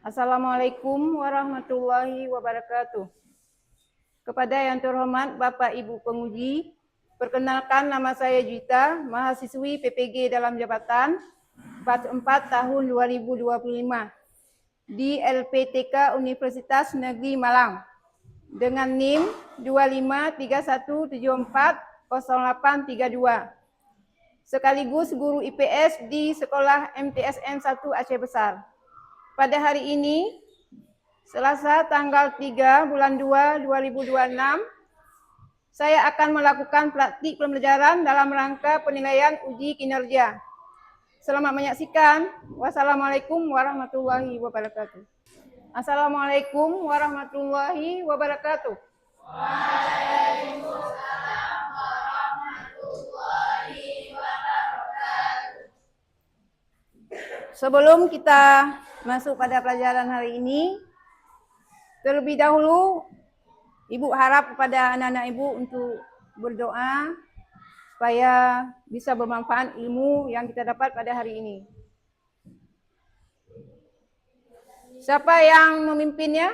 Assalamualaikum warahmatullahi wabarakatuh. Kepada yang terhormat Bapak Ibu penguji, perkenalkan nama saya Juita, mahasiswi PPG dalam jabatan batch 4 tahun 2025 di LPTK Universitas Negeri Malang dengan NIM 2531740832. Sekaligus guru IPS di Sekolah MTSN 1 Aceh Besar. Pada hari ini, Selasa tanggal 3 bulan 2 2026, saya akan melakukan praktik pembelajaran dalam rangka penilaian uji kinerja. Selamat menyaksikan. Wassalamualaikum warahmatullahi wabarakatuh. Assalamualaikum warahmatullahi wabarakatuh. Waalaikumsalam warahmatullahi wabarakatuh. Sebelum kita masuk pada pelajaran hari ini, terlebih dahulu, Ibu harap kepada anak-anak Ibu untuk berdoa supaya bisa bermanfaat ilmu yang kita dapat pada hari ini. Siapa yang memimpinnya?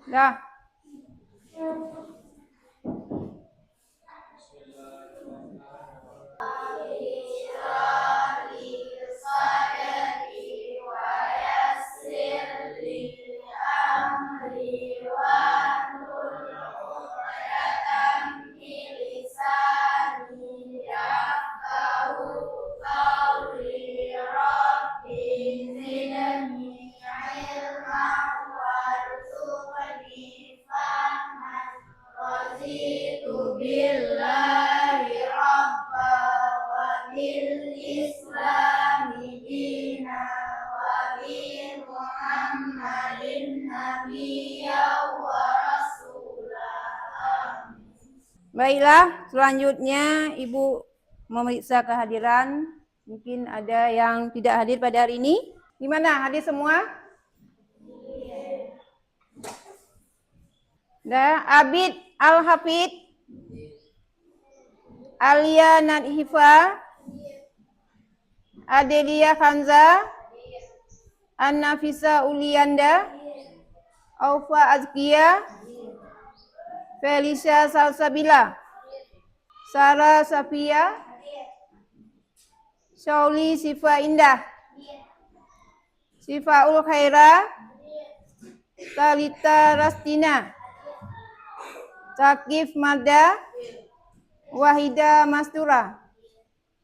Dah. Baiklah, selanjutnya Ibu memeriksa kehadiran. Mungkin ada yang tidak hadir pada hari ini. Gimana, hadir semua? Dah, Abid Al-Hafid, Alia Nadhifa, Adelia Khanza, An-Nafisa Ulianda, Aufa Azkia, Felicia Salsabila, Sarah Safia, Shauli Sifa Indah, Sifaul Khaira, Talita Rastina, Sakif Mada, Wahida Mastura.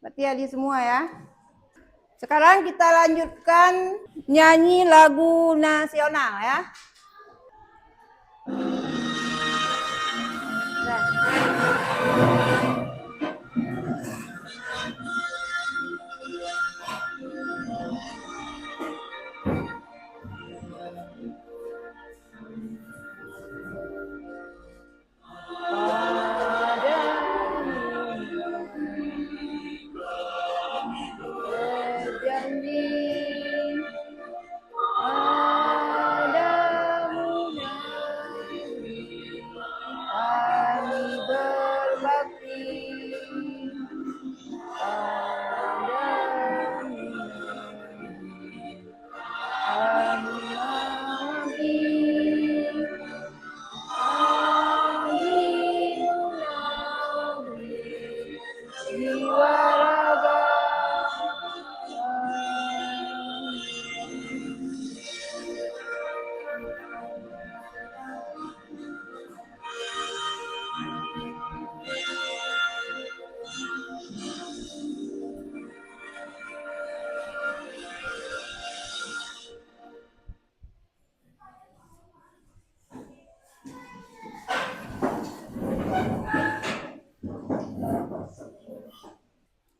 Berarti hadir semua ya. Sekarang kita lanjutkan nyanyi lagu nasional ya.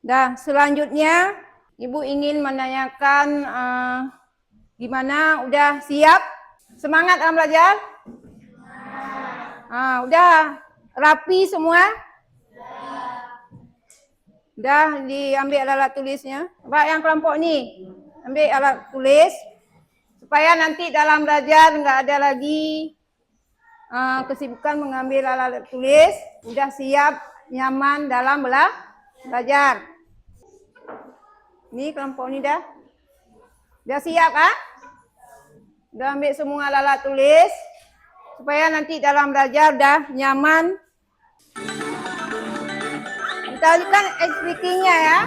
Dah, selanjutnya Ibu ingin menanyakan gimana, udah siap? Semangat dalam belajar? Udah rapi semua? Udah diambil alat tulisnya? Pak yang kelompok nih, ambil alat tulis supaya nanti dalam belajar nggak ada lagi kesibukan mengambil alat tulis, udah siap, nyaman dalam belajar. Ini kelompok ini dah. Dah siap ah? Dah ambil semua alat tulis supaya nanti dalam belajar dah nyaman. Kita kan speakingnya ya.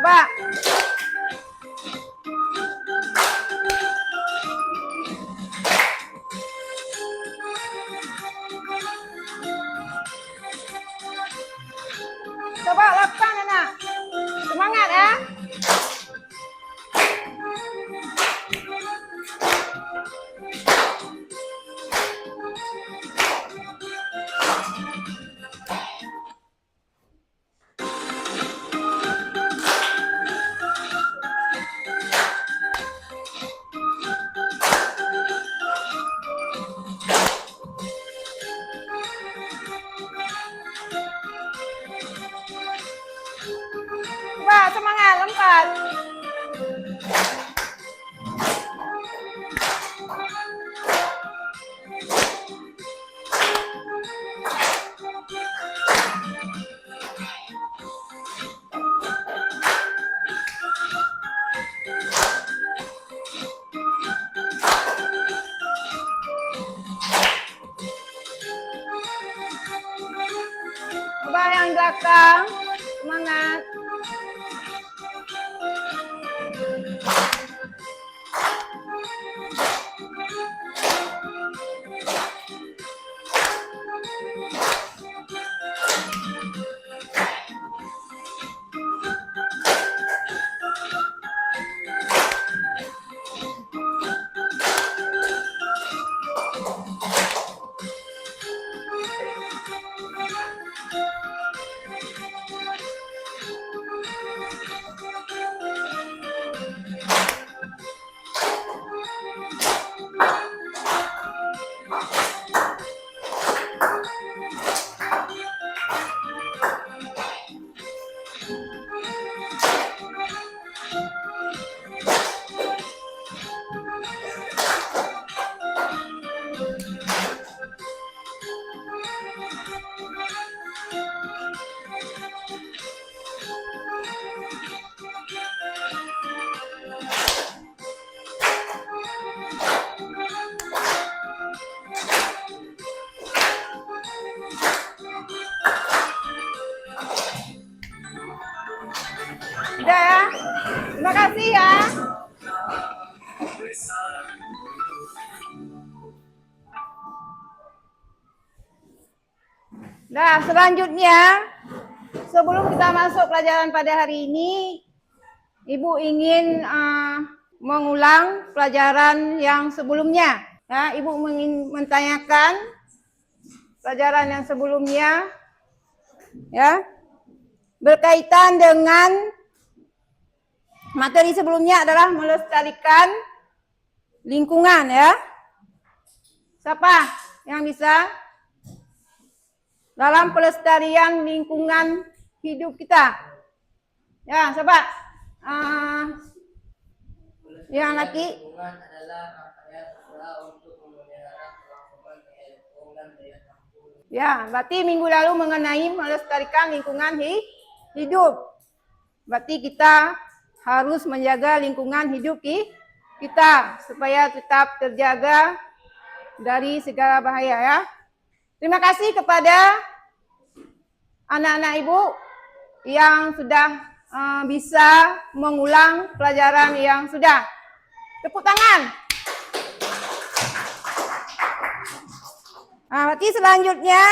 Coba. Coba lakukan anak. Semangat ya. Coba semangat lompat. Coba yang belakang, semangat. Udah ya. Terima kasih ya. Nah, selanjutnya sebelum kita masuk pelajaran pada hari ini, Ibu ingin mengulang pelajaran yang sebelumnya. Ya, Ibu ingin menanyakan pelajaran yang sebelumnya, ya, berkaitan dengan materi sebelumnya adalah melestarikan lingkungan ya. Siapa yang bisa? Dalam pelestarian lingkungan hidup kita. Ya, siapa? Yang laki? Lingkungan adalah rangkaian usaha untuk memelihara kelangsungan lingkungan daya tampung. Ya, berarti minggu lalu mengenai melestarikan lingkungan hidup. Berarti kita harus menjaga lingkungan hidup kita supaya tetap terjaga dari segala bahaya ya. Terima kasih kepada anak-anak Ibu yang sudah bisa mengulang pelajaran yang sudah. Tepuk tangan. Berarti selanjutnya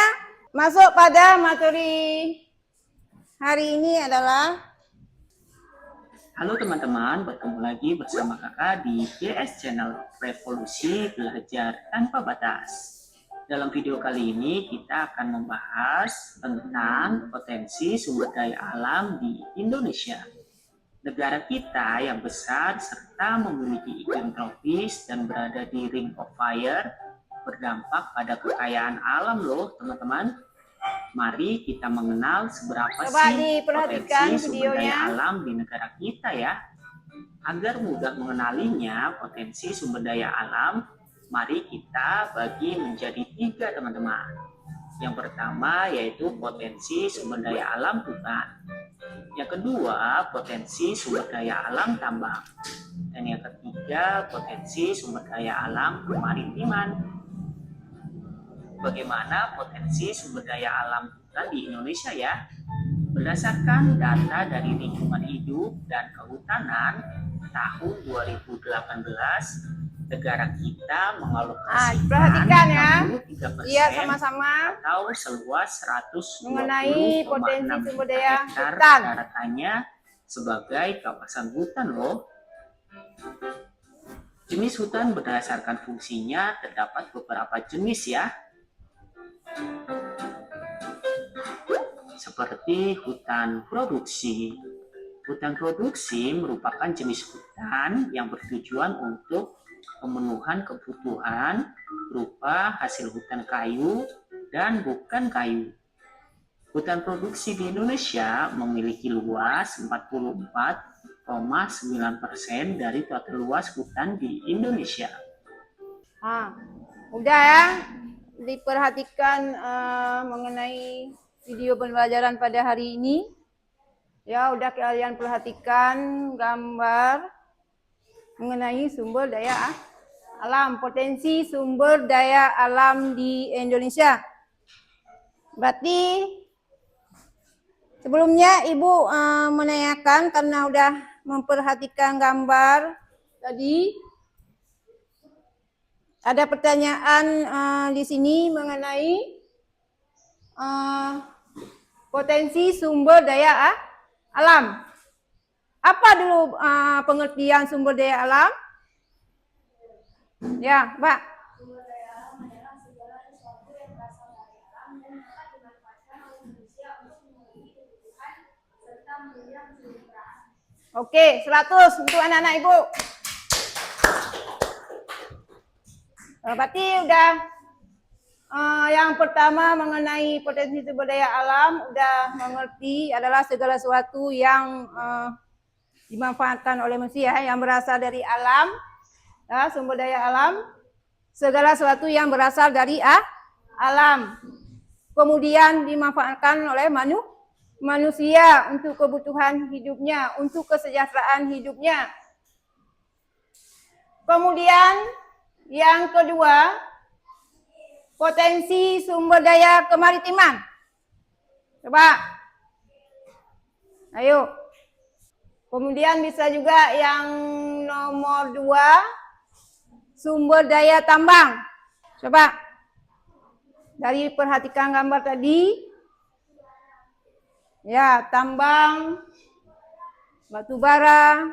masuk pada materi hari ini adalah. Halo teman-teman, bertemu lagi bersama kakak di GS Channel Revolusi Belajar Tanpa Batas. Dalam video kali ini kita akan membahas tentang potensi sumber daya alam di Indonesia. Negara kita yang besar serta memiliki iklim tropis dan berada di Ring of Fire berdampak pada kekayaan alam loh teman-teman. Mari kita mengenal seberapa sih potensi sumber daya alam di negara kita ya. Agar mudah mengenalinya potensi sumber daya alam, mari kita bagi menjadi 3 teman-teman. Yang pertama yaitu potensi sumber daya alam hutan. Yang kedua potensi sumber daya alam tambang. Dan yang ketiga potensi sumber daya alam kemaritiman. Bagaimana potensi sumber daya alam hutan di Indonesia ya? Berdasarkan data dari Lingkungan Hidup dan Kehutanan tahun 2018, negara kita mengalokasikan perhatikan ya. 63% Iya, sama-sama atau seluas mengenai 120,6 potensi sumber juta daya hektar hutan. daratannya sebagai kawasan hutan loh. Jenis hutan berdasarkan fungsinya terdapat beberapa jenis ya. Seperti hutan produksi. Hutan produksi merupakan jenis hutan yang bertujuan untuk pemenuhan kebutuhan berupa hasil hutan kayu dan bukan kayu. Hutan produksi di Indonesia memiliki luas 44,9% dari total luas hutan di Indonesia. Udah ya, diperhatikan mengenai video pembelajaran pada hari ini. Ya, udah kalian perhatikan gambar mengenai sumber daya alam, potensi sumber daya alam di Indonesia. Berarti sebelumnya Ibu menanyakan karena udah memperhatikan gambar tadi, ada pertanyaan di sini mengenai potensi sumber daya alam. Apa dulu pengertian sumber daya alam? Ya, Mbak. Sumber daya alam adalah segala sesuatu yang berasal dari alam dan dapat dimanfaatkan oleh manusia untuk memenuhi kebutuhan serta menunjang kesejahteraan. Oke, 100 untuk anak-anak Ibu. Berarti udah yang pertama mengenai potensi sumber daya alam udah mengerti adalah segala sesuatu yang dimanfaatkan oleh manusia yang berasal dari alam, ya, sumber daya alam, segala sesuatu yang berasal dari alam, kemudian dimanfaatkan oleh manusia untuk kebutuhan hidupnya, untuk kesejahteraan hidupnya. Kemudian yang kedua, potensi sumber daya kemaritiman. Coba. Ayo. Kemudian bisa juga yang nomor 2, sumber daya tambang. Coba. Dari perhatikan gambar tadi. Ya, tambang, batu bara,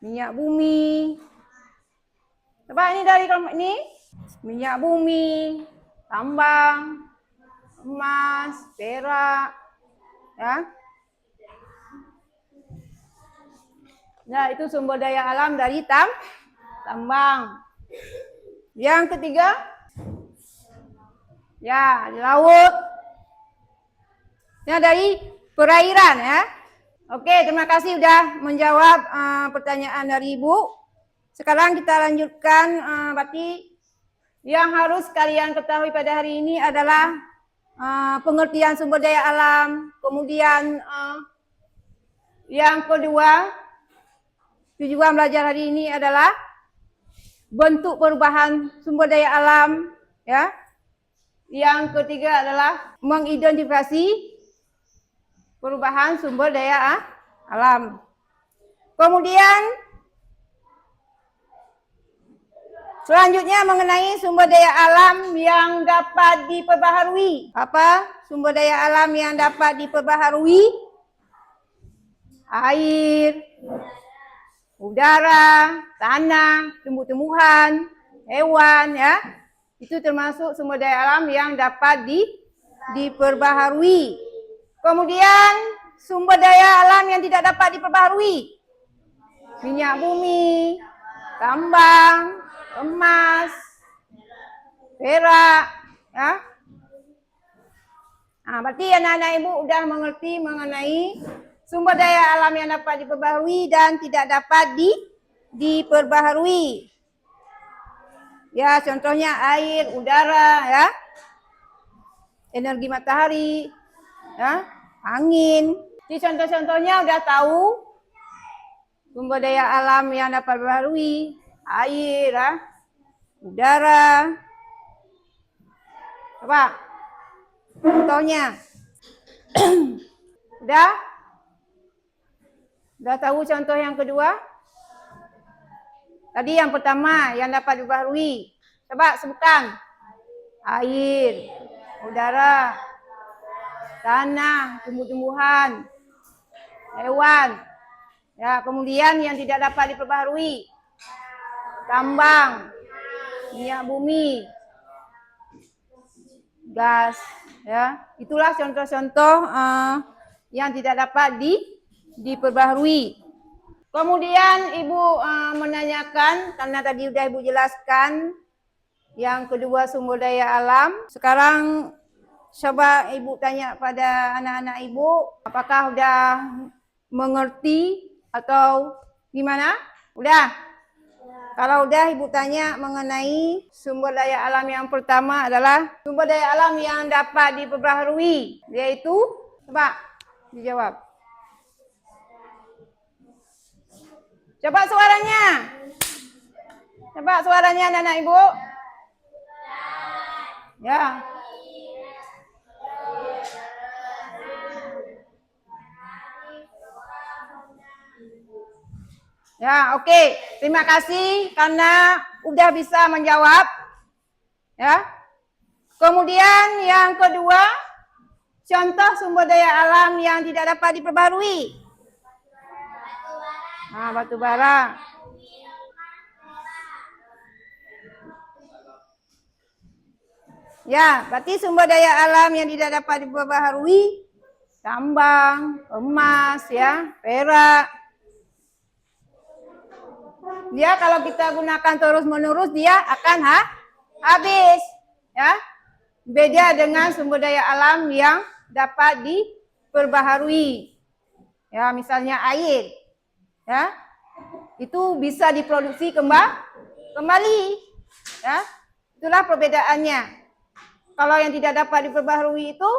minyak bumi. Coba ini dari kelompok ini. Minyak bumi, tambang, emas, perak, ya. Nah, itu sumber daya alam dari tambang. Yang ketiga, ya, laut. Ya, dari perairan ya. Oke, terima kasih sudah menjawab pertanyaan dari Ibu. Sekarang kita lanjutkan, berarti yang harus kalian ketahui pada hari ini adalah pengertian sumber daya alam. Kemudian yang kedua, tujuan belajar hari ini adalah bentuk perubahan sumber daya alam, ya. Yang ketiga adalah mengidentifikasi perubahan sumber daya alam. Kemudian selanjutnya mengenai sumber daya alam yang dapat diperbaharui. Apa sumber daya alam yang dapat diperbaharui? Air, udara, tanah, tumbuh-tumbuhan, hewan, ya. Itu termasuk sumber daya alam yang dapat diperbaharui. Kemudian sumber daya alam yang tidak dapat diperbaharui. Minyak bumi, tambang, emas, perak, ya. Nah, berarti anak-anak Ibu udah mengerti mengenai sumber daya alam yang dapat diperbaharui dan tidak dapat diperbaharui. Ya, contohnya air, udara, ya, energi matahari, ya, angin. Jadi contoh-contohnya udah tahu sumber daya alam yang dapat diperbaharui, air, ya, udara. Coba contohnya. Udah? Udah tahu contoh yang kedua? Tadi yang pertama yang dapat diperbaharui. Coba sebutkan. Air, udara, tanah, tumbuh-tumbuhan, hewan. Ya, kemudian yang tidak dapat diperbaharui. Tambang, minyak bumi, gas, ya. Itulah contoh-contoh yang tidak dapat diperbaharui. Kemudian Ibu menanyakan, karena tadi udah Ibu jelaskan yang kedua sumber daya alam. Sekarang coba Ibu tanya pada anak-anak Ibu, apakah udah mengerti atau gimana? Udah? Kalau udah Ibu tanya mengenai sumber daya alam yang pertama adalah sumber daya alam yang dapat diperbaharui, yaitu, coba dijawab. Coba suaranya. Coba suaranya anak-anak Ibu. Ya. Ya, oke. Terima kasih karena udah bisa menjawab. Ya. Kemudian yang kedua, contoh sumber daya alam yang tidak dapat diperbarui. Nah, batu bara. Ya, berarti sumber daya alam yang tidak dapat diperbaharui, tambang, emas, ya, perak. Dia kalau kita gunakan terus-menerus dia akan habis, ya. Beda dengan sumber daya alam yang dapat diperbaharui. Ya, misalnya air. Ya. Itu bisa diproduksi kembali. Ya. Itulah perbedaannya. Kalau yang tidak dapat diperbaharui itu,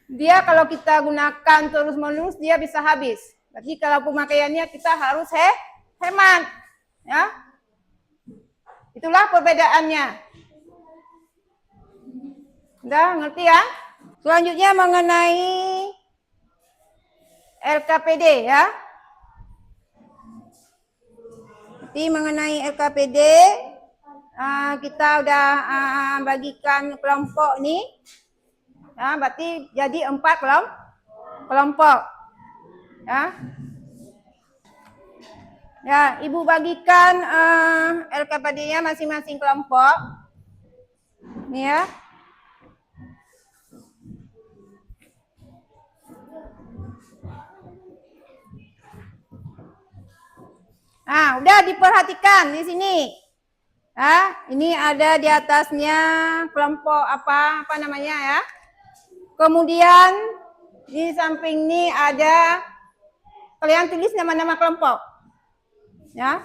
dia kalau kita gunakan terus-menerus dia bisa habis. Berarti kalau pemakaiannya kita harus hemat. Ya. Itulah perbedaannya. Udah ngerti ya? Selanjutnya mengenai LKPD, ya. Jadi mengenai LKPD, kita udah bagikan kelompok nih. Ya, berarti jadi 4 kelompok. Ya. Ya, Ibu bagikan LKPD-nya masing-masing kelompok. Nih ya. Nah, udah diperhatikan di sini. Ini ada di atasnya kelompok apa namanya ya. Kemudian di samping ini ada, kalian tulis nama-nama kelompok. Ya.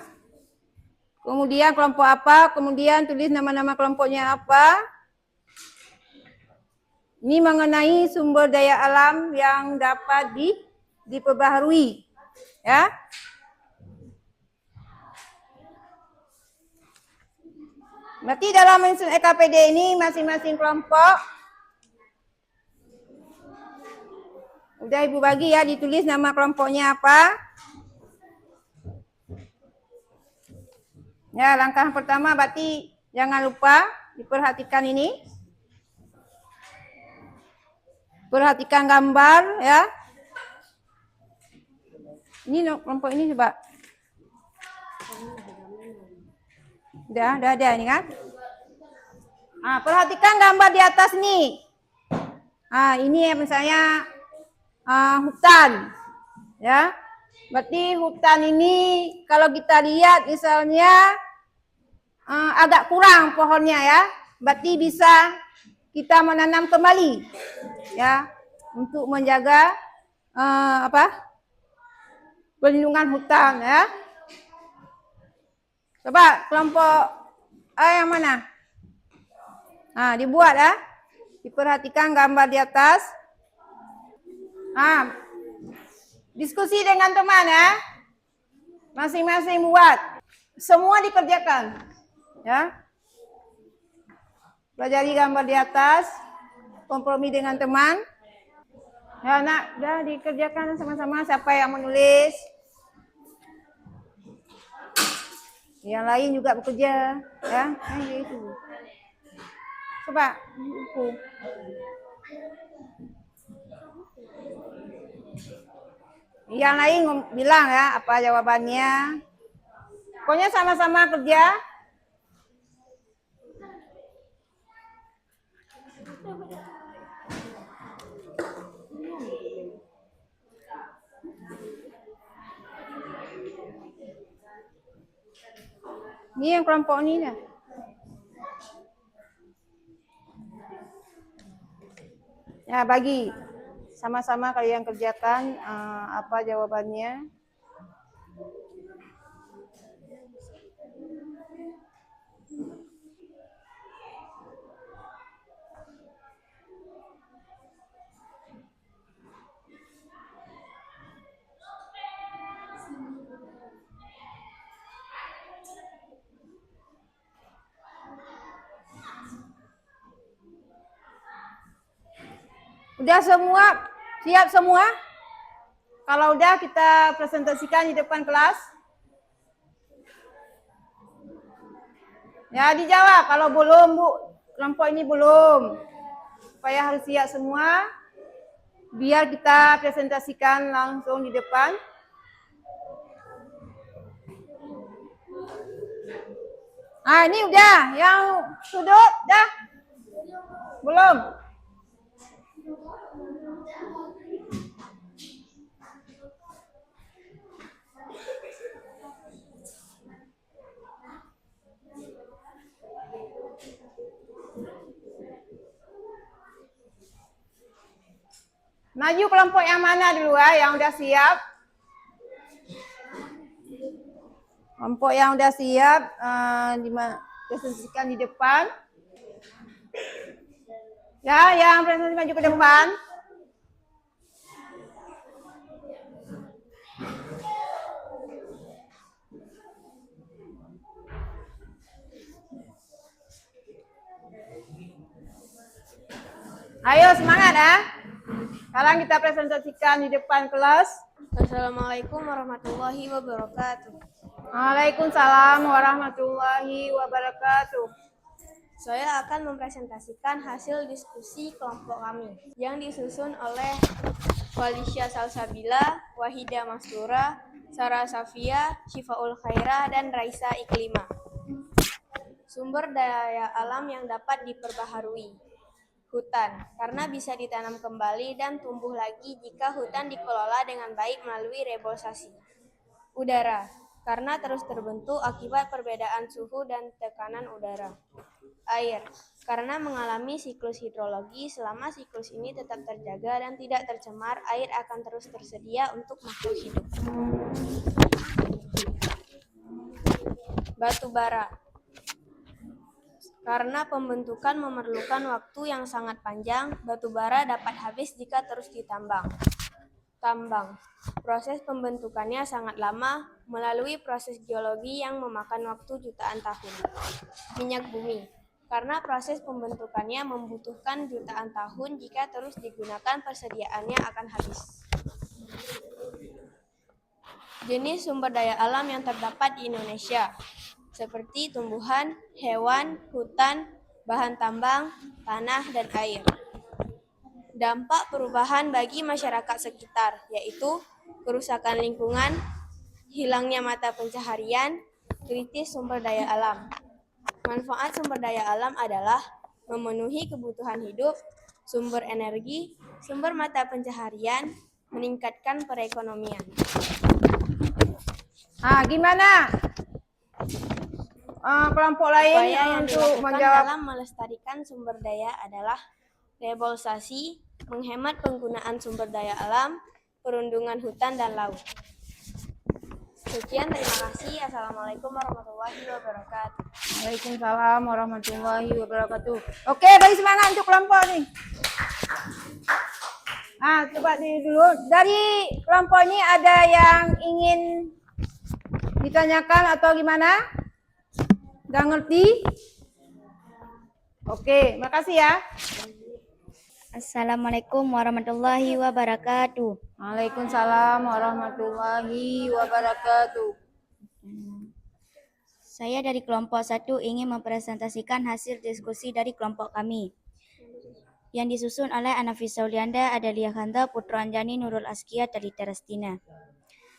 Kemudian kelompok apa, kemudian tulis nama-nama kelompoknya apa. Ini mengenai sumber daya alam yang dapat diperbaharui. Ya. Berarti dalam LKPD ini masing-masing kelompok udah Ibu bagi ya, ditulis nama kelompoknya apa. Ya, langkah pertama berarti jangan lupa diperhatikan ini. Perhatikan gambar ya. Ini kelompok ini coba. Udah ada ini kan? Perhatikan gambar di atas nih. Ini misalnya hutan. Ya. Berarti hutan ini kalau kita lihat misalnya agak kurang pohonnya ya. Berarti bisa kita menanam kembali. Ya, untuk menjaga Perlindungan hutan ya. Coba kelompok A yang mana? Nah, dibuat ya. Diperhatikan gambar di atas. Nah, diskusi dengan teman ya. Masing-masing buat. Semua dikerjakan. Ya. Pelajari gambar di atas. Kompromi dengan teman. Ya, nak, dah dikerjakan sama-sama. Siapa yang menulis? Yang lain juga bekerja, ya. Itu. Coba buku. Yang lain bilang ya apa jawabannya. Pokoknya sama-sama kerja. Ini yang kelompok ini dah. Ya, bagi sama-sama kalian kerjakan apa jawabannya. Udah semua? Siap semua? Kalau udah kita presentasikan di depan kelas. Ya, dijawab. Kalau belum, Bu, kelompok ini belum. Supaya harus siap semua. Biar kita presentasikan langsung di depan. Nah, ini udah. Yang sudut, dah? Belum? Maju kelompok yang mana dulu ya, yang udah siap? Kelompok yang udah siap, presentasikan di depan. Ya, yang presentasi maju ke depan. Ayo semangat ya. Sekarang kita presentasikan di depan kelas. Assalamualaikum warahmatullahi wabarakatuh. Waalaikumsalam warahmatullahi wabarakatuh. Saya akan mempresentasikan hasil diskusi kelompok kami yang disusun oleh Walisya Salsabila, Wahida Mastura, Sarah Safia, Syifaul Khaira, dan Raisa Iklima. Sumber daya alam yang dapat diperbaharui. Hutan, karena bisa ditanam kembali dan tumbuh lagi jika hutan dikelola dengan baik melalui reboisasi. Udara, karena terus terbentuk akibat perbedaan suhu dan tekanan udara. Air, karena mengalami siklus hidrologi, selama siklus ini tetap terjaga dan tidak tercemar, air akan terus tersedia untuk makhluk hidup. Batu bara, karena pembentukan memerlukan waktu yang sangat panjang, batu bara dapat habis jika terus ditambang. Tambang, proses pembentukannya sangat lama melalui proses geologi yang memakan waktu jutaan tahun. Minyak bumi, karena proses pembentukannya membutuhkan jutaan tahun, jika terus digunakan persediaannya akan habis. Jenis sumber daya alam yang terdapat di Indonesia, seperti tumbuhan, hewan, hutan, bahan tambang, tanah, dan air. Dampak perubahan bagi masyarakat sekitar, yaitu kerusakan lingkungan, hilangnya mata pencaharian, kritis sumber daya alam. Manfaat sumber daya alam adalah memenuhi kebutuhan hidup, sumber energi, sumber mata pencaharian, meningkatkan perekonomian. Gimana? Kelompok lain Upaya yang untuk dilakukan menjawab. dalam melestarikan sumber daya adalah reboisasi, menghemat penggunaan sumber daya alam, perundungan hutan dan laut. Sekian, terima kasih. Assalamualaikum warahmatullahi wabarakatuh. Waalaikumsalam warahmatullahi wabarakatuh. Oke, bagi semangat untuk kelompok nih. Coba dulu. Dari kelompok ini ada yang ingin ditanyakan atau gimana? Gak ngerti? Oke, makasih ya. Assalamualaikum warahmatullahi wabarakatuh. Waalaikumsalam warahmatullahi wabarakatuh. Saya dari kelompok 1 ingin mempresentasikan hasil diskusi dari kelompok kami yang disusun oleh Anafisa Ulianda, Adalia Khanda, Putra Anjani, Nurul Askia, Talita Rastina.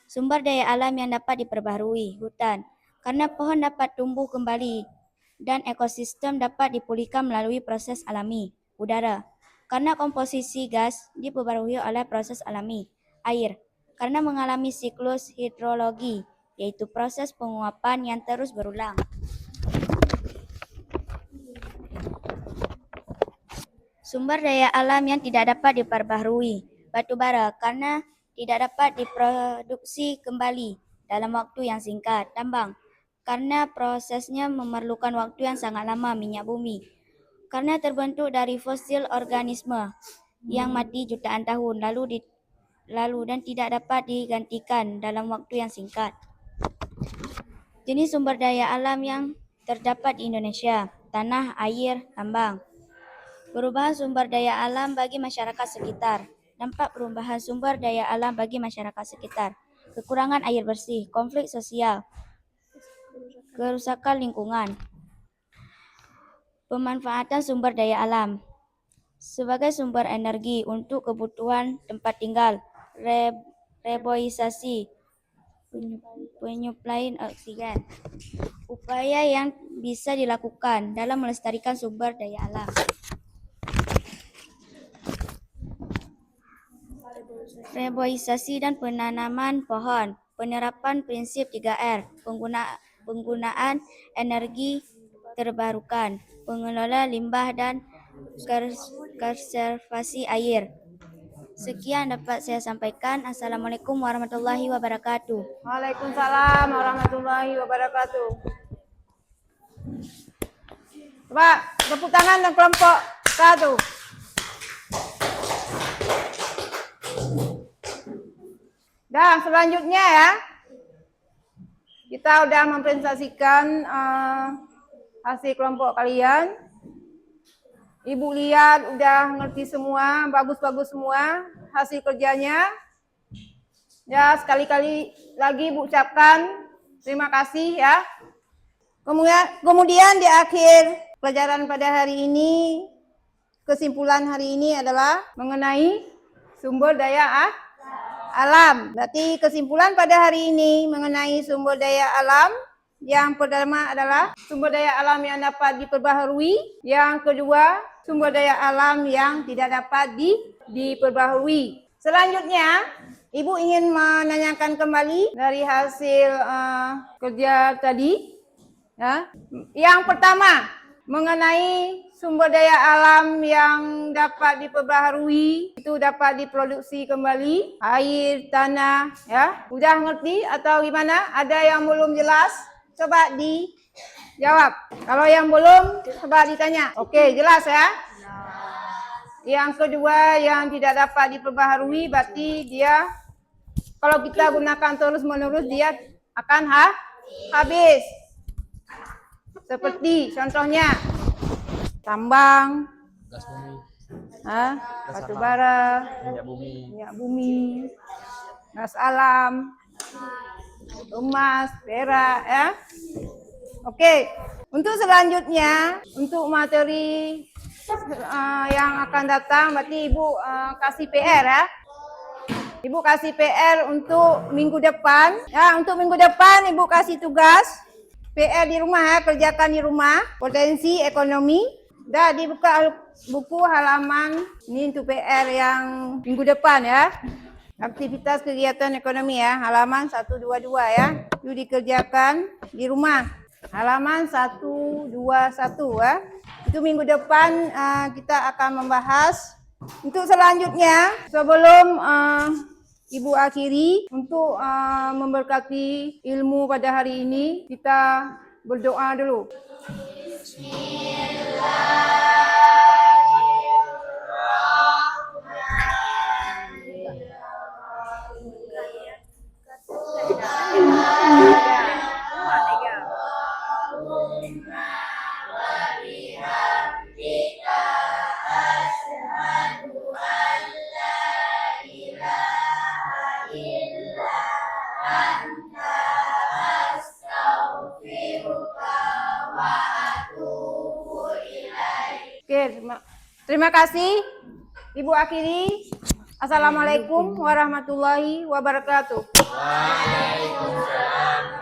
Sumber daya alam yang dapat diperbaharui, hutan, karena pohon dapat tumbuh kembali dan ekosistem dapat dipulihkan melalui proses alami. Udara, karena komposisi gas diperbarui oleh proses alami. Air, karena mengalami siklus hidrologi, yaitu proses penguapan yang terus berulang. Sumber daya alam yang tidak dapat diperbaharui, batu bara, karena tidak dapat diproduksi kembali dalam waktu yang singkat. Tambang, karena prosesnya memerlukan waktu yang sangat lama. Minyak bumi, karena terbentuk dari fosil organisme yang mati jutaan tahun lalu dan tidak dapat digantikan dalam waktu yang singkat. Jenis sumber daya alam yang terdapat di Indonesia: tanah, air, tambang. Perubahan sumber daya alam bagi masyarakat sekitar. Dampak perubahan sumber daya alam bagi masyarakat sekitar: kekurangan air bersih, konflik sosial, kerusakan lingkungan. Pemanfaatan sumber daya alam sebagai sumber energi untuk kebutuhan tempat tinggal, reboisasi, penyuplaian oksigen. Upaya yang bisa dilakukan dalam melestarikan sumber daya alam. Reboisasi dan penanaman pohon, penerapan prinsip 3R, penggunaan energi terbarukan, pengelola limbah dan konservasi air. Sekian dapat saya sampaikan. Assalamualaikum warahmatullahi wabarakatuh. Waalaikumsalam warahmatullahi wabarakatuh. Coba tepuk tangan dan kelompok 1. Dan selanjutnya ya, kita udah mempresentasikan hasil kelompok kalian. Ibu lihat udah ngerti semua, bagus-bagus semua hasil kerjanya. Ya, sekali-kali lagi Bu ucapkan terima kasih ya. Kemudian di akhir pelajaran pada hari ini, kesimpulan hari ini adalah mengenai sumber daya alam. Berarti kesimpulan pada hari ini mengenai sumber daya alam, yang pertama adalah sumber daya alam yang dapat diperbaharui. Yang kedua, sumber daya alam yang tidak dapat diperbaharui. Selanjutnya, Ibu ingin menanyakan kembali dari hasil kerja tadi. Ya. Yang pertama, mengenai sumber daya alam yang dapat diperbaharui, itu dapat diproduksi kembali, air, tanah, ya. Udah ngerti atau gimana? Ada yang belum jelas? Coba dijawab. Kalau yang belum, coba ditanya. Oke, jelas ya? Yang kedua, yang tidak dapat diperbaharui, berarti dia, kalau kita gunakan terus-menerus, dia akan habis. Seperti contohnya, tambang, gas bumi, batu bara, minyak bumi, gas alam, emas, perak, ya. Oke, untuk selanjutnya, untuk materi yang akan datang, berarti Ibu kasih PR ya. Ibu kasih PR untuk minggu depan. Ya, untuk minggu depan Ibu kasih tugas PR di rumah ya, kerjakan di rumah, potensi ekonomi. Dah dibuka buku halaman ini untuk PR yang minggu depan ya. Aktivitas kegiatan ekonomi ya, halaman 122 ya. Itu dikerjakan di rumah. Halaman 121 ya. Itu minggu depan kita akan membahas. Untuk selanjutnya, sebelum Ibu akhiri untuk memberkati ilmu pada hari ini. Kita berdoa dulu. Oke, terima kasih Ibu akhiri. Assalamualaikum warahmatullahi wabarakatuh. Waalaikumsalam